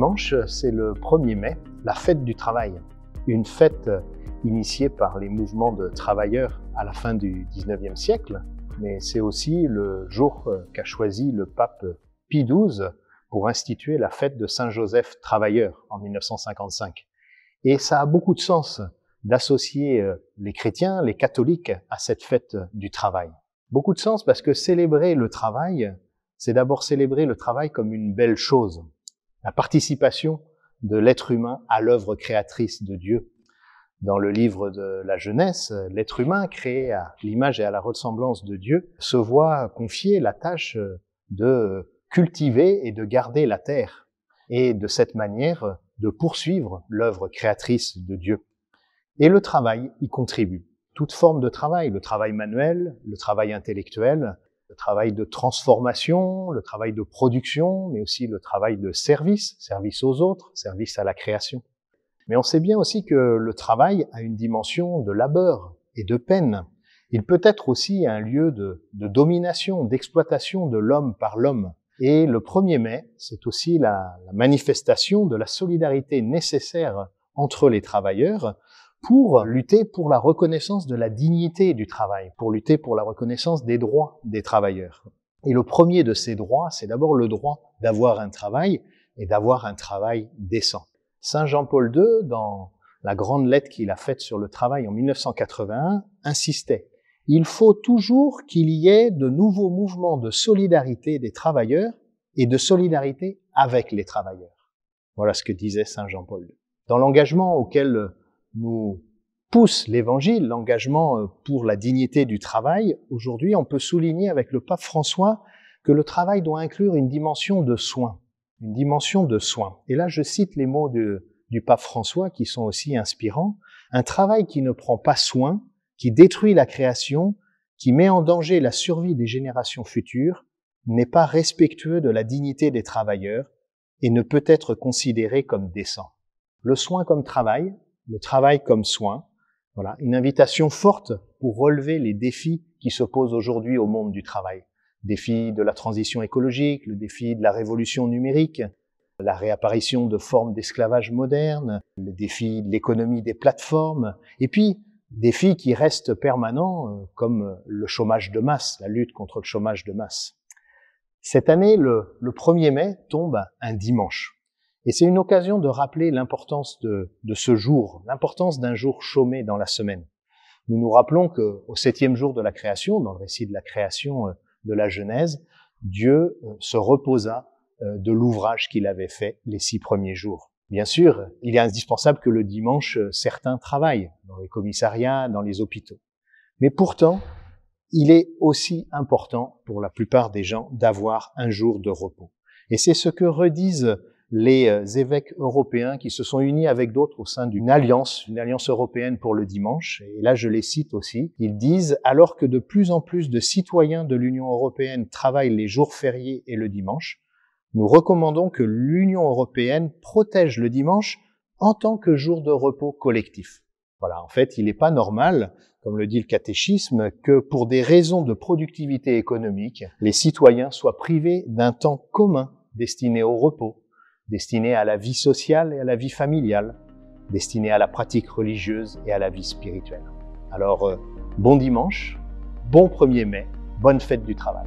dimanche, c'est le 1er mai, la fête du travail. Une fête initiée par les mouvements de travailleurs à la fin du 19e siècle, mais c'est aussi le jour qu'a choisi le pape Pie XII pour instituer la fête de Saint-Joseph travailleur en 1955. Et ça a beaucoup de sens d'associer les chrétiens, les catholiques à cette fête du travail. Beaucoup de sens parce que célébrer le travail, c'est d'abord célébrer le travail comme une belle chose. La participation de l'être humain à l'œuvre créatrice de Dieu. Dans le livre de la Genèse, l'être humain, créé à l'image et à la ressemblance de Dieu, se voit confier la tâche de cultiver et de garder la terre, et de cette manière de poursuivre l'œuvre créatrice de Dieu. Et le travail y contribue. Toute forme de travail, le travail manuel, le travail intellectuel, le travail de transformation, le travail de production, mais aussi le travail de service, service aux autres, service à la création. Mais on sait bien aussi que le travail a une dimension de labeur et de peine. Il peut être aussi un lieu de domination, d'exploitation de l'homme par l'homme. Et le 1er mai, c'est aussi la manifestation de la solidarité nécessaire entre les travailleurs pour lutter pour la reconnaissance de la dignité du travail, pour lutter pour la reconnaissance des droits des travailleurs. Et le premier de ces droits, c'est d'abord le droit d'avoir un travail et d'avoir un travail décent. Saint Jean-Paul II, dans la grande lettre qu'il a faite sur le travail en 1981, insistait. Il faut toujours qu'il y ait de nouveaux mouvements de solidarité des travailleurs et de solidarité avec les travailleurs. Voilà ce que disait Saint Jean-Paul II. Dans l'engagement auquel nous pousse l'Évangile, l'engagement pour la dignité du travail, aujourd'hui, on peut souligner avec le pape François que le travail doit inclure une dimension de soin. Une dimension de soin. Et là, je cite les mots du pape François qui sont aussi inspirants. Un travail qui ne prend pas soin, qui détruit la création, qui met en danger la survie des générations futures, n'est pas respectueux de la dignité des travailleurs et ne peut être considéré comme décent. Le soin comme travail, le travail comme soin, voilà, une invitation forte pour relever les défis qui se posent aujourd'hui au monde du travail. Le défi de la transition écologique, le défi de la révolution numérique, la réapparition de formes d'esclavage moderne, le défi de l'économie des plateformes, et puis défis qui restent permanents comme le chômage de masse, la lutte contre le chômage de masse. Cette année, le 1er mai tombe un dimanche. Et c'est une occasion de rappeler l'importance de ce jour, l'importance d'un jour chômé dans la semaine. Nous nous rappelons qu'au 7e jour de la création, dans le récit de la création de la Genèse, Dieu se reposa de l'ouvrage qu'il avait fait les 6 premiers jours. Bien sûr, il est indispensable que le dimanche, certains travaillent dans les commissariats, dans les hôpitaux. Mais pourtant, il est aussi important pour la plupart des gens d'avoir un jour de repos. Et c'est ce que redisent les évêques européens qui se sont unis avec d'autres au sein d'une alliance européenne pour le dimanche. Et là, je les cite aussi. Ils disent « Alors que de plus en plus de citoyens de l'Union européenne travaillent les jours fériés et le dimanche, nous recommandons que l'Union européenne protège le dimanche en tant que jour de repos collectif. » Voilà, en fait, il n'est pas normal, comme le dit le catéchisme, que pour des raisons de productivité économique, les citoyens soient privés d'un temps commun destiné au repos, destiné à la vie sociale et à la vie familiale, destiné à la pratique religieuse et à la vie spirituelle. Alors, bon dimanche, bon 1er mai, bonne fête du travail.